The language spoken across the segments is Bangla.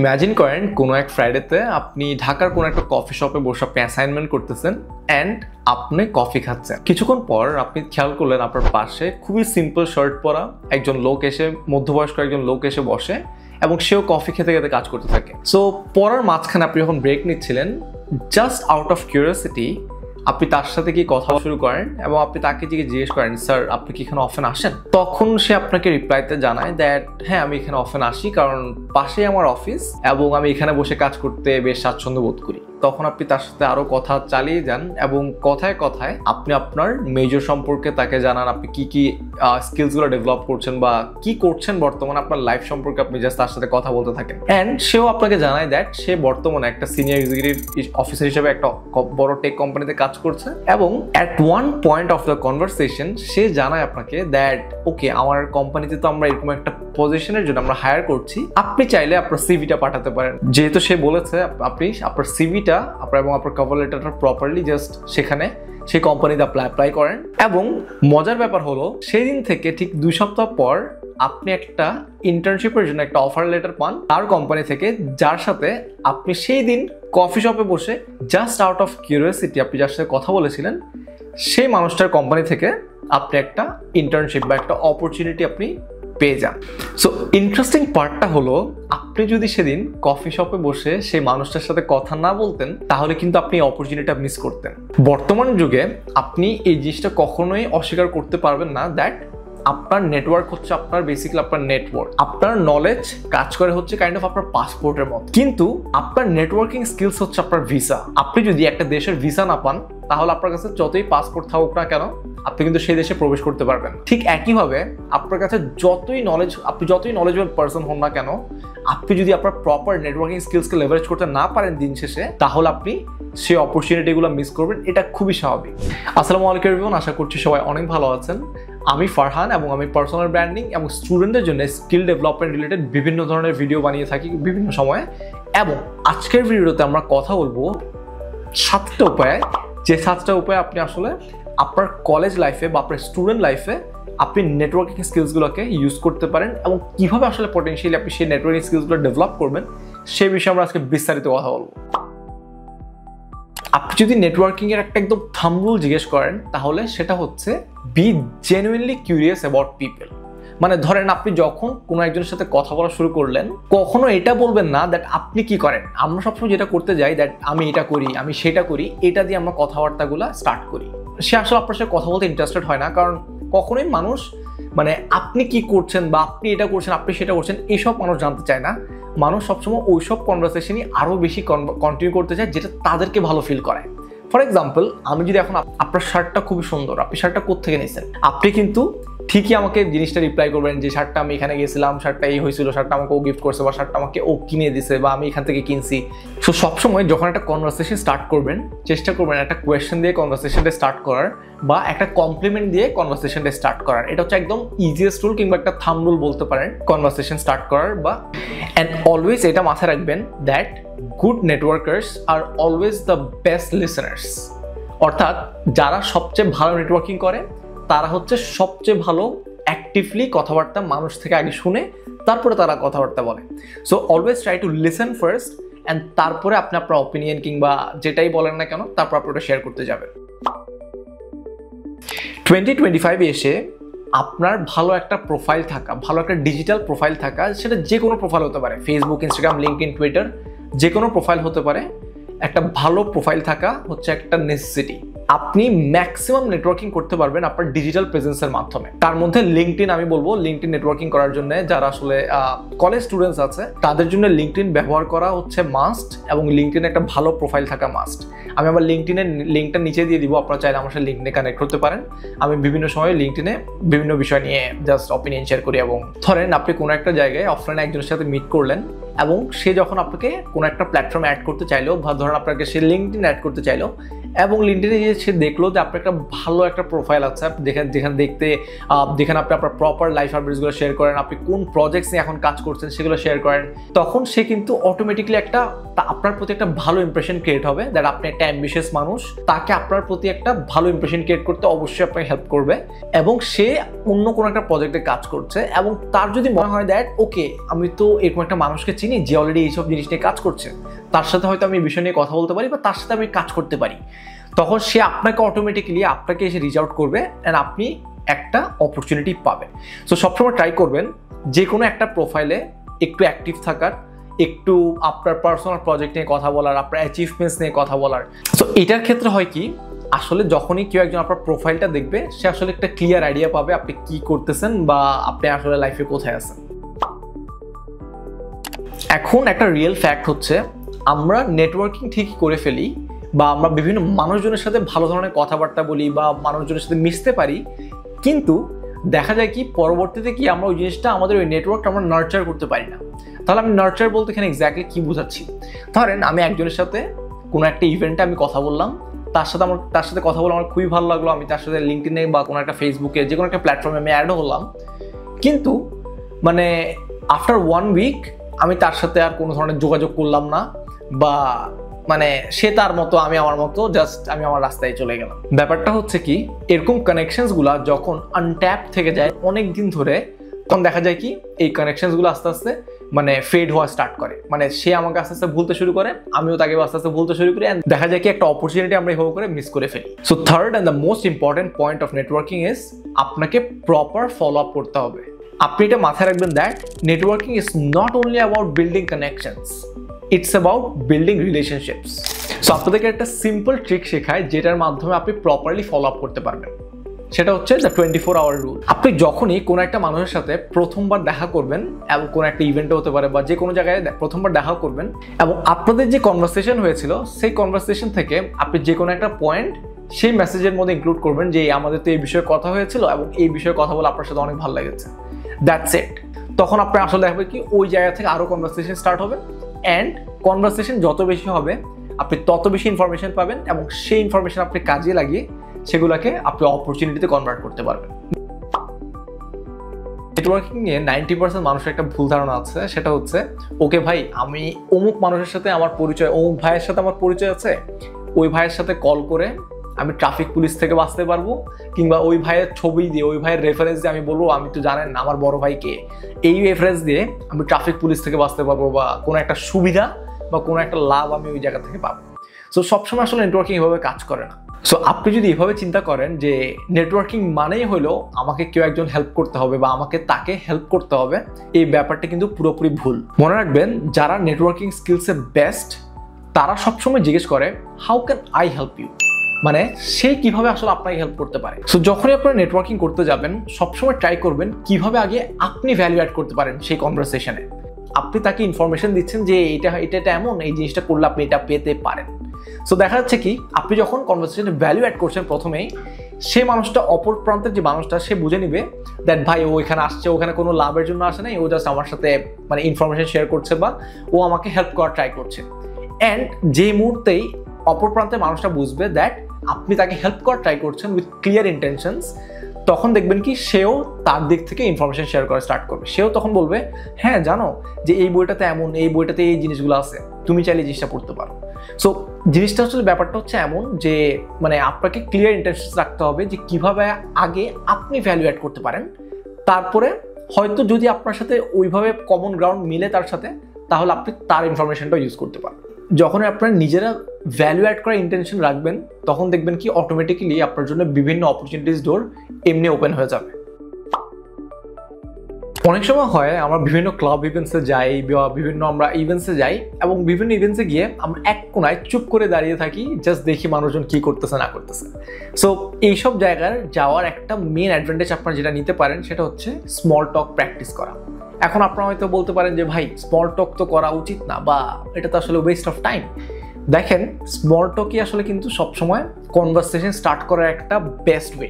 ইমাজিন করেন কোনো এক ফ্রাইডেতে আপনি ঢাকার কোনো একটা কফি শপে বসে আপনি অ্যাসাইনমেন্ট করতেছেন অ্যান্ড আপনি কফি খাচ্ছেন। কিছুক্ষণ পর আপনি খেয়াল করলেন আপনার পাশে খুবই সিম্পল শার্ট পরা একজন লোক এসে, মধ্যবয়স্ক একজন লোক এসে বসে এবং সেও কফি খেতে খেতে কাজ করতে থাকে। সো পড়ার মাঝখানে আপনি যখন ব্রেক নিচ্ছিলেন, জাস্ট আউট অফ কিউরিওসিটি আপনি তার সাথে কি কথা শুরু করেন এবং আপনি তাকে জিজ্ঞেস করেন, স্যার আপনি কি এখানে অফেন আসেন? তখন সে আপনাকে রিপ্লাইতে জানায় দ্যাট হ্যাঁ আমি এখানে অফেন আসি, কারণ পাশেই আমার অফিস এবং আমি এখানে বসে কাজ করতে বেশ স্বাচ্ছন্দ্য বোধ করি। তখন আপনি তার সাথে আরো কথা চালিয়ে যান এবং কথায় কথায় আপনি আপনার মেজর সম্পর্কে তাকে জানান, আপনি কি কি স্কিলসগুলো ডেভেলপ করছেন বা কি করছেন বর্তমানে আপনার লাইফ সম্পর্কে আপনি জাস্ট তার সাথে কথা বলতে থাকেন। অ্যান্ড সেও আপনাকে জানায় দ্যাট সে বর্তমানে একটা সিনিয়র এক্সিকিউটিভ অফিসার হিসেবে একটা বড় টেক কোম্পানিতে কাজ করছে এবং at one point of the conversation সে জানায় আপনাকে দ্যাট ওকে আমার কোম্পানিতে তো আমরা এরকম একটা পজিশনের জন্য আমরা হায়ার করছি, আপনি চাইলে আপনার সিভিটা পাঠাতে পারেন। যেহেতু সে বলেছে আপনি আপনার সিভিটা এবং আপনার কভার লেটারটা প্রপারলি জাস্ট সেখানে সেই কোম্পানিতে অ্যাপ্লাই করেন। এবং মজার ব্যাপার হলো সেই দিন থেকে ঠিক 2 সপ্তাহ পর আপনি একটা ইন্টার্নশিপের জন্য একটা অফার লেটার পান তার কোম্পানি থেকে, যার সাথে আপনি সেই দিন কফি শপে বসে জাস্ট আউট অফ কিউরিওসিটি আপনি যার সাথে কথা বলেছিলেন সেই মানুষটার কোম্পানি থেকে আপনি একটা ইন্টার্নশিপ বা একটা অপরচুনিটি আপনি পেয়ে যান। সো ইন্টারেস্টিং পার্টটা হলো আপনি যদি সেদিন কফি শপে বসে সেই মানুষটার সাথে কথা না বলতেন তাহলে কিন্তু আপনি অপরচুনিটিটা মিস করতেন। বর্তমান যুগে আপনি এই জিনিসটা কখনোই অস্বীকার করতে পারবেন না দ্যাট আপনার নেটওয়ার্ক হচ্ছে আপনার বেসিক্যালি আপনার নেটওয়ার্ক, আপনার নলেজ কাজ করে হচ্ছে কাইন্ড অফ আপনার পাসপোর্টের মতো, কিন্তু আপনার নেটওয়ার্কিং স্কিলস হচ্ছে আপনার ভিসা। আপনি যদি একটা দেশের ভিসা না পান তাহলে আপনার কাছে যতই পাসপোর্ট থাকুক না কেন আপনি কিন্তু সেই দেশে প্রবেশ করতে পারবেন। ঠিক একইভাবে আপনার কাছে আপনি যতই নলেজেবল পারসন হন না কেন, আপনি যদি আপনার প্রপার নেটওয়ার্কিং স্কিলসকে লেভারেজ করতে না পারেন দিন শেষে, তাহলে আপনি সেই অপরচুনিটিগুলো মিস করবেন। এটা খুবই স্বাভাবিক। আসসালামু আলাইকুম এভরিওয়ান, আশা করছি সবাই অনেক ভালো আছেন। আমি ফারহান এবং আমি পার্সোনাল ব্র্যান্ডিং এবং স্টুডেন্টদের জন্য স্কিল ডেভেলপমেন্ট রিলেটেড বিভিন্ন ধরনের ভিডিও বানিয়ে থাকি বিভিন্ন সময়ে। এবং আজকের ভিডিওতে আমরা কথা বলবো 7টা উপায়, যে 7টা উপায় আপনি আসলে আপনার কলেজ লাইফে বা আপনার স্টুডেন্ট লাইফে আপনি নেটওয়ার্কিং স্কিলসগুলোকে ইউজ করতে পারেন এবং কিভাবে আসলে পটেনশিয়ালি আপনি সেই নেটওয়ার্কিং স্কিলসগুলো ডেভেলপ করবেন সেই বিষয়ে আমরা আজকে বিস্তারিত কথা বলবো। আপনি যদি নেটওয়ার্কিং এর একটা একদম থাম্ব রুল জিজ্ঞেস করেন তাহলে সেটা হচ্ছে be genuinely curious about people. মানে ধরেন আপনি যখন কোনো একজনের সাথে কথা বলা শুরু করলেন, কখনো এটা বলবেন না দ্যাট আপনি কি করেন। আমরা সবসময় যেটা করতে যাই দ্যাট আমি এটা করি, আমি সেটা করি, এটা দিয়ে আমরা কথাবার্তাগুলো স্টার্ট করি। সে আসলে আপনার সাথে কথা বলতে ইন্টারেস্টেড হয় না, কারণ কখনোই মানুষ মানে আপনি কি করছেন বা আপনি এটা করছেন, আপনি সেটা করছেন, এইসব মানুষ জানতে চায় না। মানুষ সবসময় ওইসব কনভারসেশনই আরও বেশি কন্টিনিউ করতে চায় যেটা তাদেরকে ভালো ফিল করায়। ফর এক্সাম্পল, আমি যদি এখন আপনার শার্টটা খুবই সুন্দর, আপনি শার্টটা কোত্থেকে নিয়েছেন, আপনি কিন্তু ঠিকই আমাকে জিনিসটা রিপ্লাই করবেন যে শার্টটা আমি এখানে গেছিলাম, শার্টটা এই হয়েছিল, শার্টটা আমাকে ও গিফট করছে বা শার্টটা আমাকে ও কিনে দিছে বা আমি এখান থেকে কিনছি। সো সবসময় যখন একটা কনভারসেশন স্টার্ট করবেন চেষ্টা করবেন একটা কোয়েশ্চেন দিয়ে কনভারসেশনটা স্টার্ট করার বা একটা কমপ্লিমেন্ট দিয়ে কনভারসেশনটা স্টার্ট করার। এটা হচ্ছে একদম ইজিয়েস্ট রুল কিংবা একটা থাম্ব রুল বলতে পারেন কনভারসেশন স্টার্ট করার। বা অ্যান্ড অলওয়েজ এটা মাথায় রাখবেন that good networkers are always the best listeners. অর্থাৎ যারা সবচেয়ে ভালো নেটওয়ার্কিং করে তারা হচ্ছে সবচেয়ে ভালো অ্যাক্টিভলি কথাবার্তা মানুষ থেকে আগে শুনে তারপরে তারা কথাবার্তা বলে। So always try to listen first and তারপরে আপনি আপনার অপিনিয়ন কিংবা যেটাই বলেন না কেন তারপর আপনি ওটা শেয়ার করতে যাবেন। 2025 এসে আপনার ভালো একটা প্রোফাইল থাকা, ভালো একটা ডিজিটাল প্রোফাইল থাকা, সেটা যে কোনো প্রোফাইল হতে পারে, ফেসবুক, ইনস্টাগ্রাম, লিঙ্কডইন, টুইটার, যে কোনো প্রোফাইল হতে পারে। একটা ভালো প্রোফাইল থাকা হচ্ছে একটা নেসেসিটি। আপনি ম্যাক্সিমাম নেটওয়ার্কিং করতে পারবেন আপনার ডিজিটাল প্রেজেন্সের মাধ্যমে। তার মধ্যে লিঙ্কডইন আমি বলবো, লিঙ্কডইন নেটওয়ার্কিং করার জন্য যারা আসলে কলেজ স্টুডেন্টস আছে তাদের জন্য লিঙ্কডইন ব্যবহার করা হচ্ছে মাস্ট এবং লিঙ্কডইনে একটা ভালো প্রোফাইল থাকা মাস্ট। আমি আমার লিঙ্কডইনের লিঙ্কটা নিচে দিয়ে দিব, আপনারা চাইলে আমার সাথে লিঙ্কডইনে কানেক্ট করতে পারেন। আমি বিভিন্ন সময় লিঙ্কডইনে বিভিন্ন বিষয় নিয়ে জাস্ট অপিনিয়ন শেয়ার করি। এবং ধরেন আপনি কোনো একটা জায়গায় অফলাইনে একজনের সাথে মিট করলেন এবং সে যখন আপনাকে কোনো একটা প্ল্যাটফর্মে অ্যাড করতে চাইলো বা ধরেন আপনাকে সে লিঙ্কডইন অ্যাড করতে চাইলো, এবং লিঙ্কডইনে গিয়ে সে দেখলো যে আপনার একটা ভালো একটা প্রোফাইল আছে, যেখানে আপনি আপনার প্রপার লাইফ আপডেটসগুলো শেয়ার করেন, আপনি কোন প্রজেক্টস নিয়ে এখন কাজ করছেন সেগুলো শেয়ার করেন, তখন সে কিন্তু অটোমেটিকলি আপনার প্রতি একটা ভালো ইমপ্রেশন ক্রিয়েট হবে দ্যাট আপনি একটা অ্যাম্বিশিয়াস মানুষ। তাকে আপনার প্রতি একটা ভালো ইমপ্রেশন ক্রিয়েট করতে অবশ্যই আপনাকে হেল্প করবে এবং সে অন্য কোনো একটা প্রজেক্টে কাজ করছে এবং তার যদি মনে হয় দ্যাট ওকে আমি তো এরকম একটা মানুষকে চিনি যে অলরেডি এইসব জিনিস নিয়ে কাজ করছে, তার সাথে হয়তো আমি এই বিষয় নিয়ে কথা বলতে পারি বা তার সাথে আমি কাজ করতে পারি, তখন সে আপনাকে এসে রিচ আউট করবে অ্যান্ড আপনি একটা অপরচুনিটি পাবেন। সো সবসময় ট্রাই করবেন যে কোনো একটা প্রোফাইলে একটু অ্যাক্টিভ থাকার, একটু আপনার পার্সোনাল প্রজেক্ট নিয়ে কথা বলার, আপনার অ্যাচিভমেন্টস নিয়ে কথা বলার। সো এটার ক্ষেত্রে হয় কি, আসলে যখনই কেউ একজন আপনার প্রোফাইলটা দেখবে সে আসলে একটা ক্লিয়ার আইডিয়া পাবে আপনি কি করতেছেন বা আপনি আসলে লাইফে কোথায় আছেন। এখন একটা রিয়েল ফ্যাক্ট হচ্ছে আমরা নেটওয়ার্কিং ঠিকই করে ফেলি বা আমরা বিভিন্ন মানুষজনের সাথে ভালো ধরনের কথাবার্তা বলি বা মানুষজনের সাথে মিশতে পারি, কিন্তু দেখা যায় কি পরবর্তীতে কি আমরা ওই জিনিসটা আমাদের ওই নেটওয়ার্কটা আমরা নার্চার করতে পারি না। তাহলে আমি নার্চার বলতে এখানে এক্স্যাক্টলি কি বোঝাচ্ছি, ধরেন আমি একজনের সাথে কোনো একটা ইভেন্টে আমি কথা বললাম, তার সাথে কথা বলে আমার খুবই ভালো লাগলো, আমি তার সাথে লিঙ্কডইনে বা কোনো একটা ফেসবুকে যে কোনো একটা প্ল্যাটফর্মে আমি অ্যাড হলাম, কিন্তু মানে আফটার 1 উইক আমি তার সাথে আর কোনো ধরনের যোগাযোগ করলাম না বা মানে সে তার মতো আমি আমার মতো জাস্ট আমি আমার রাস্তায় চলে গেলাম। ব্যাপারটা হচ্ছে কি এরকম কানেকশনসগুলো যখন আনট্যাপ থেকে যায় অনেক দিন ধরে, তখন দেখা যায় কি এই কানেকশনসগুলো আস্তে আস্তে মানে ফেড হওয়া স্টার্ট করে, মানে সে আমাকে আস্তে আস্তে ভুলতে শুরু করে, আমিও তাকে আস্তে আস্তে ভুলতে শুরু করি, দেখা যায় কি একটা অপরচুনিটি আমরা এভাবে করে মিস করে ফেলি। So third and the most important point of networking is আপনাকে প্রপার ফলো আপ করতে হবে। আপনি এটা মাথায় রাখবেন that networking is not only about building connections, it's about building relationships. So আপনাদেরকে একটা সিম্পল ট্রিক শেখায় যেটার মাধ্যমে আপনি প্রপারলি ফলো আপ করতে পারবেন, সেটা হচ্ছে দ্য 24 আওয়ার রুল। আপনি যখনই কোনো একটা মানুষের সাথে প্রথমবার দেখা করবেন এবং কোনো একটা ইভেন্টে হতে পারে বা যে কোনো জায়গায় প্রথমবার দেখা করবেন এবং আপনাদের যে কনভারসেশন হয়েছিল সেই কনভারসেশন থেকে আপনি যে কোনো একটা পয়েন্ট সেই মেসেজের মধ্যে ইনক্লুড করবেন যে আমাদের তো এই বিষয়ে কথা হয়েছিল এবং এই বিষয়ে কথা বলে আপনার সাথে অনেক ভালো লেগেছে, দ্যাটস ইট। তখন আপনি আসলে দেখবেন কি ওই জায়গা থেকে আরও কনভারসেশন স্টার্ট হবে অ্যান্ড কনভারসেশন যত বেশি হবে আপনি তত বেশি ইনফরমেশন পাবেন এবং সেই ইনফরমেশন আপনি কাজে লাগিয়ে সেগুলোকে আপনি অপরচুনিটিতে কনভার্ট করতে পারবেন। নেটওয়ার্কিং এ 90% মানুষের একটা ভুল ধারণা আছে, সেটা হচ্ছে ওকে ভাই আমি অমুক মানুষের সাথে আমার পরিচয়, অমুক ভাইয়ের সাথে আমার পরিচয় আছে, ওই ভাইয়ের সাথে কল করে আমি ট্রাফিক পুলিশ থেকে বাঁচতে পারবো, কিংবা ওই ভাইয়ের ছবি দিয়ে ওই ভাইয়ের রেফারেন্স দিয়ে আমি বলবো আমি তো জানেন আমার বড় ভাইকে, এই রেফারেন্স দিয়ে আমি ট্রাফিক পুলিশ থেকে বাঁচতে পারবো বা কোনো একটা সুবিধা বা কোনো একটা লাভ আমি ওই জায়গা থেকে পাবো। সো সবসময় আসলে নেটওয়ার্কিং এভাবে কাজ করে না। সো আপনি যদি এভাবে চিন্তা করেন যে নেটওয়ার্কিং মানেই হলো আমাকে কেউ একজন হেল্প করতে হবে বা আমাকে তাকে হেল্প করতে হবে, এই ব্যাপারটা কিন্তু পুরোপুরি ভুল। মনে রাখবেন যারা নেটওয়ার্কিং স্কিলসে বেস্ট তারা সবসময় জিজ্ঞেস করে how can I help you, মানে সে কিভাবে আসলে আপনাকে হেল্প করতে পারে। সো যখনই আপনারা নেটওয়ার্কিং করতে যাবেন সবসময় ট্রাই করবেন কিভাবে আগে আপনি ভ্যালু অ্যাড করতে পারেন সেই কনভারসেশনে। আপনি তাকে ইনফরমেশন দিচ্ছেন যে এটা এমন, এই জিনিসটা করলে আপনি এটা পেতে পারেন। সো দেখা যাচ্ছে কি আপনি যখন কনভারসেশনে ভ্যালু অ্যাড করছেন প্রথমেই, সে মানুষটা অপর প্রান্তের যে মানুষটা সে বুঝে নিবে দ্যাট ভাই ও এখানে আসছে, ওখানে কোনো লাভের জন্য আসে নাই, ও জাস্ট আমার সাথে মানে ইনফরমেশন শেয়ার করছে বা ও আমাকে হেল্প করার ট্রাই করছে। অ্যান্ড যে মুহূর্তেই অপর প্রান্তের মানুষটা বুঝবে দ্যাট আপনি তাকে হেল্প করার ট্রাই করছেন উইথ ক্লিয়ার ইন্টেনশনস, তখন দেখবেন কি সেও তার দিক থেকে ইনফরমেশন শেয়ার করা স্টার্ট করবে। সেও তখন বলবে হ্যাঁ জানো যে এই বইটাতে এমন, এই বইটাতে এই জিনিসগুলো আছে, তুমি চাইলে এই জিনিসটা পড়তে পারো। সো জিনিসটা আসলে ব্যাপারটা হচ্ছে এমন যে মানে আপনাকে ক্লিয়ার ইন্টেনশন রাখতে হবে যে কিভাবে আগে আপনি ভ্যালু অ্যাড করতে পারেন, তারপরে হয়তো যদি আপনার সাথে ওইভাবে কমন গ্রাউন্ড মিলে তার সাথে, তাহলে আপনি তার ইনফরমেশনটা ইউজ করতে পারেন। যখন আপনারা নিজেরা ভ্যালু অ্যাড করার ইন্টেনশন রাখবেন তখন দেখবেন কি অটোমেটিক্যালি আপনার জন্য বিভিন্ন অপরচুনিটিস ডোর এমনি ওপেন হয়ে যাবে। অনেক সময় হয় আমরা বিভিন্ন ক্লাব ইভেন্টসে যাই বা বিভিন্ন আমরা ইভেন্টসে যাই এবং বিভিন্ন ইভেন্টসে গিয়ে আমরা এক কোনায় চুপ করে দাঁড়িয়ে থাকি, জাস্ট দেখি মানুষজন কি করতেছে না করতেছে। সো এইসব জায়গার যাওয়ার একটা মেন অ্যাডভান্টেজ আপনারা যেটা নিতে পারেন সেটা হচ্ছে স্মল টক প্র্যাকটিস করা। এখন আপনারা হয়তো বলতে পারেন যে ভাই স্মল টক তো করা উচিত না বা এটা তো আসলে ওয়েস্ট অফ টাইম। দেখেন স্মল টকই আসলে কিন্তু সবসময় কনভারসেশন স্টার্ট করার একটা বেস্ট ওয়ে।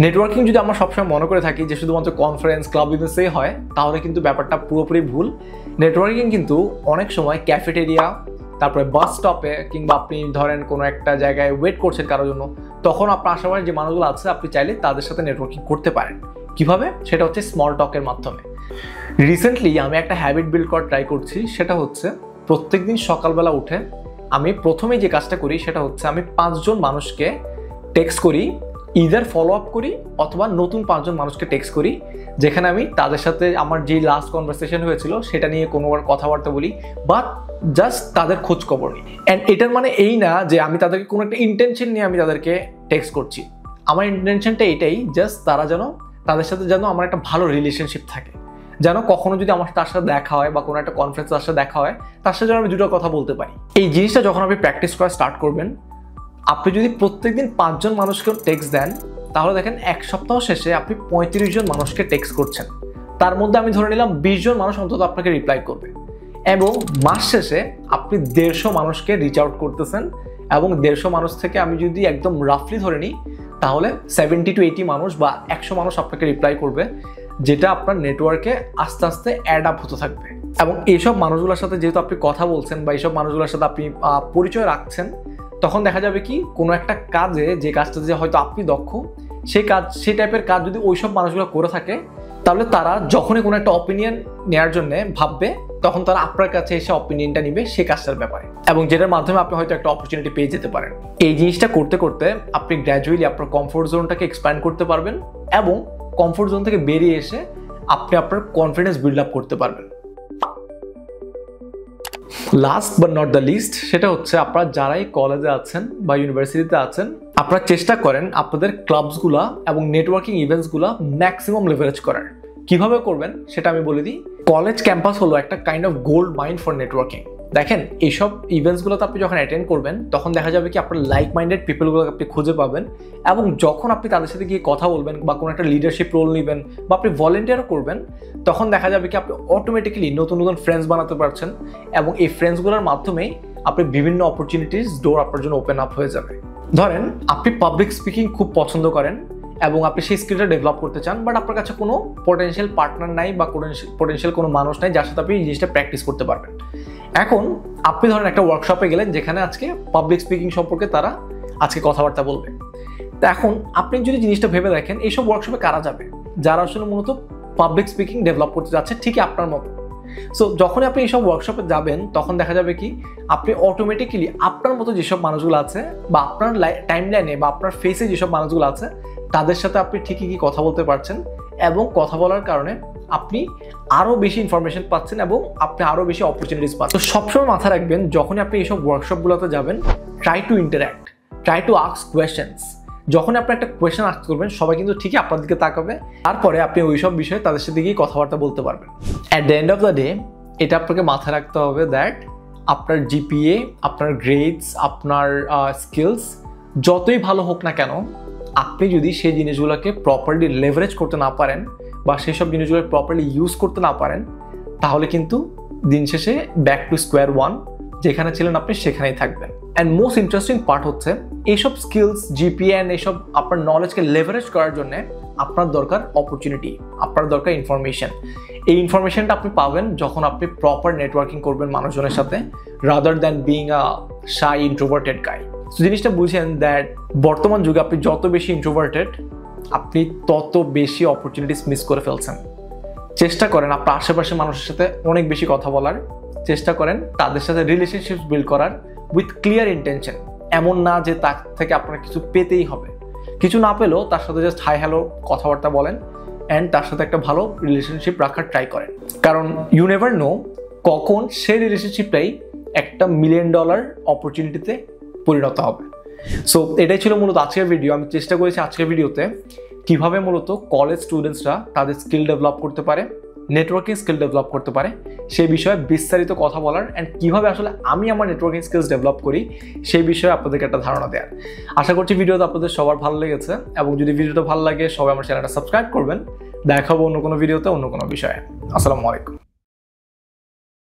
নেটওয়ার্কিং যদি আমরা সবসময় মনে করে থাকি যে শুধুমাত্র কনফারেন্স ক্লাব ইভেন্টসেই হয়, তাহলে কিন্তু ব্যাপারটা পুরোপুরি ভুল। নেটওয়ার্কিং কিন্তু অনেক সময় ক্যাফেটেরিয়া, তারপরে বাস স্টপে কিংবা আপনি ধরেন কোনো একটা জায়গায় ওয়েট করছেন কারোর জন্য, তখন আপনার আশেপাশে যে মানুষগুলো আছে আপনি চাইলে তাদের সাথে নেটওয়ার্কিং করতে পারেন। কিভাবে? সেটা হচ্ছে স্মল টকের মাধ্যমে। রিসেন্টলি আমি একটা হ্যাবিট বিল্ড করার ট্রাই করছি, সেটা হচ্ছে প্রত্যেকদিন সকালবেলা উঠে আমি প্রথমেই যে কাজটা করি সেটা হচ্ছে আমি 5 জন মানুষকে টেক্সট করি, ইদার ফলো আপ করি অথবা নতুন 5 জন মানুষকে টেক্সট করি, যেখানে আমি তাদের সাথে আমার যে লাস্ট কনভারসেশন হয়েছিল সেটা নিয়ে কোনোবার কথাবার্তা বলি বা জাস্ট তাদের খোঁজ খবর নিই। অ্যান্ড এটার মানে এই না যে আমি তাদেরকে কোনো একটা ইন্টেনশন নিয়ে আমি তাদেরকে টেক্সট করছি। আমার ইন্টেনশনটা এটাই, জাস্ট তাদের সাথে যেন আমার একটা ভালো রিলেশনশিপ থাকে, যেন কখনো যদি আমার তার সাথে দেখা হয় বা কোনো একটা কনফারেন্স তার সাথে দেখা হয়, তার সাথে যেন আমি দুটো কথা বলতে পারি। এই জিনিসটা যখন আপনি প্র্যাকটিস করা স্টার্ট করবেন, আপনি যদি প্রত্যেকদিন 5 জন মানুষকে টেক্সট দেন, তাহলে দেখেন এক সপ্তাহ শেষে আপনি 35 জন মানুষকে টেক্সট করছেন। তার মধ্যে আমি ধরে নিলাম 20 জন মানুষ অন্তত আপনাকে রিপ্লাই করবে, এবং মাস শেষে আপনি 150 মানুষকে রিচ আউট করতেছেন। এবং 150 মানুষ থেকে আমি যদি একদম রাফলি ধরে নিই, তাহলে 70 to 80 মানুষ বা 100 মানুষ আপনাকে রিপ্লাই করবে, যেটা আপনার নেটওয়ার্কে আস্তে আস্তে অ্যাড আপ হতে থাকবে। এবং এইসব মানুষগুলোর সাথে যেহেতু আপনি কথা বলছেন বা এইসব মানুষগুলোর সাথে আপনি পরিচয় রাখছেন, তখন দেখা যাবে কি কোনো একটা কাজে, যে কাজটা যে হয়তো আপনি দক্ষ, সেই টাইপের কাজ যদি ওইসব মানুষগুলো করে থাকে, তাহলে তারা যখনই কোনো একটা অপিনিয়ন নেওয়ার জন্য ভাববে, তখন তারা আপনার কাছে এসে অপিনিয়নটা নিবে সেই কাজটার ব্যাপারে, এবং যেটার মাধ্যমে আপনি হয়তো একটা অপরচুনিটি পেয়ে যেতে পারেন। এই জিনিসটা করতে করতে আপনি গ্র্যাজুয়ালি আপনার কমফোর্ট জোনটাকে এক্সপ্যান্ড করতে পারবেন, এবং কমফোর্ট জোন থেকে বেরিয়ে এসে আপনি আপনার কনফিডেন্স বিল্ড আপ করতে পারবেন। Last but not the least, সেটা হচ্ছে আপনারা যারাই কলেজে আছেন বা ইউনিভার্সিটিতে আছেন, আপনারা চেষ্টা করেন আপনাদের ক্লাবসগুলা এবং নেটওয়ার্কিং ইভেন্টসগুলা ম্যাক্সিমাম লেভারেজ করার। কিভাবে করবেন সেটা আমি বলে দিই। কলেজ ক্যাম্পাস হলো একটা kind of gold mine for networking. দেখেন, এইসব ইভেন্টসগুলোতে আপনি যখন অ্যাটেন্ড করবেন, তখন দেখা যাবে কি আপনার লাইক মাইন্ডেড পিপলগুলোকে আপনি খুঁজে পাবেন, এবং যখন আপনি তাদের সাথে গিয়ে কথা বলবেন বা কোনো একটা লিডারশিপ রোল নেবেন বা আপনি ভলেন্টিয়ারও করবেন, তখন দেখা যাবে কি আপনি অটোমেটিক্যালি নতুন নতুন ফ্রেন্ডস বানাতে পারছেন, এবং এই ফ্রেন্ডসগুলোর মাধ্যমেই আপনি বিভিন্ন অপরচুনিটিস ডোর আপনার জন্য ওপেন আপ হয়ে যাবে। ধরেন আপনি পাবলিক স্পিকিং খুব পছন্দ করেন এবং আপনি সেই স্কিলটা ডেভেলপ করতে চান, বাট আপনার কাছে কোনো পোটেনশিয়াল পার্টনার নাই বা পোটেনশিয়াল কোনো মানুষ নাই যার সাথে আপনি এই জিনিসটা প্র্যাকটিস করতে পারবেন। এখন আপনি ধরেন একটা ওয়ার্কশপে গেলেন, যেখানে আজকে পাবলিক স্পিকিং সম্পর্কে তারা আজকে কথাবার্তা বলবে। তো এখন আপনি যদি জিনিসটা ভেবে দেখেন, এইসব ওয়ার্কশপে কারা যাবে? যারা আসলে মূলত পাবলিক স্পিকিং ডেভেলপ করতে যাচ্ছে, ঠিকই আপনার মতো। সো যখনই আপনি এইসব ওয়ার্কশপে যাবেন, তখন দেখা যাবে কি আপনি অটোমেটিক্যালি আপনার মতো যেসব মানুষগুলো আছে বা আপনার টাইম লাইনে বা আপনার ফেসে যেসব মানুষগুলো আছে, তাদের সাথে আপনি ঠিকই কি কথা বলতে পারছেন, এবং কথা বলার কারণে আপনি আরও বেশি ইনফরমেশন পাচ্ছেন এবং আপনি আরও বেশি অপরচুনিটিস পাচ্ছেন। তো সবসময় মাথায় রাখবেন, যখনই আপনি এইসব ওয়ার্কশপগুলোতে যাবেন, try to interact, try to ask questions. যখন আপনি একটা কোয়েশ্চেন আস্ক করবেন, সবাই কিন্তু ঠিকই আপনার দিকে তাকাবে, তারপরে আপনি ওইসব বিষয়ে তাদের সাথে গিয়ে কথাবার্তা বলতে পারবেন। At the end of the day, এটা আপনাকে মাথায় রাখতে হবে দ্যাট আপনার জিপিএ, আপনার গ্রেডস, আপনার স্কিলস যতই ভালো হোক না কেন, আপনি যদি সেই জিনিসগুলোকে প্রপারলি লেভারেজ করতে না পারেন বা সেই সব জিনিসগুলো প্রপারলি ইউজ করতে না পারেন, তাহলে কিন্তু দিন শেষে ব্যাক টু স্কোয়ার ওয়ান, যেখানে ছিলেন আপনি সেখানেই থাকবেন। অ্যান্ড মোস্ট ইন্টারেস্টিং পার্ট হচ্ছে, এইসব স্কিলস, জিপিএ অ্যান্ড এইসব আপনার নলেজকে লেভারেজ করার জন্য আপনার দরকার অপরচুনিটি, আপনার দরকার ইনফরমেশন। এই ইনফরমেশনটা আপনি পাবেন যখন আপনি প্রপার নেটওয়ার্কিং করবেন মানুষজনের সাথে, rather than being a shy introverted guy. তো জিনিসটা বুঝেন দ্যাট বর্তমান যুগে আপনি যত বেশি ইন্ট্রোভার্টেড, আপনি তত বেশি অপরচুনিটিস মিস করে ফেলছেন। চেষ্টা করেন আপনার আশেপাশের মানুষের সাথে অনেক বেশি কথা বলার, চেষ্টা করেন তাদের সাথে রিলেশনশিপ বিল্ড করার উইথ ক্লিয়ার ইন্টেনশন। এমন না যে তার থেকে আপনার কিছু পেতেই হবে, কিছু না পেলেও তার সাথে জাস্ট হাই হ্যালো কথাবার্তা বলেন, অ্যান্ড তার সাথে একটা ভালো রিলেশনশিপ রাখার ট্রাই করেন। কারণ ইউ নেভার নো কখন সেই রিলেশনশিপটাই একটা $1 মিলিয়ন অপরচুনিটিতে পরিণত হবে। সো এটাই ছিল মূলত আজকের ভিডিও। আমি চেষ্টা করেছি আজকের ভিডিওতে কিভাবে মূলত কলেজ স্টুডেন্টসরা তাদের স্কিল ডেভেলপ করতে পারে, নেটওয়ার্কিং স্কিল ডেভেলপ করতে পারে, সেই বিষয়ে বিস্তারিত কথা বলার, অ্যান্ড কীভাবে আসলে আমি আমার নেটওয়ার্কিং স্কিলস ডেভেলপ করি সেই বিষয়ে আপনাদেরকে একটা ধারণা দেওয়ার। আশা করছি ভিডিওটা আপনাদের সবার ভালো লেগেছে, এবং যদি ভিডিওটা ভালো লাগে সবাই আমার চ্যানেলটা সাবস্ক্রাইব করবেন। দেখা হবে অন্য কোনো ভিডিওতে অন্য কোনো বিষয়ে। আসসালামু আলাইকুম।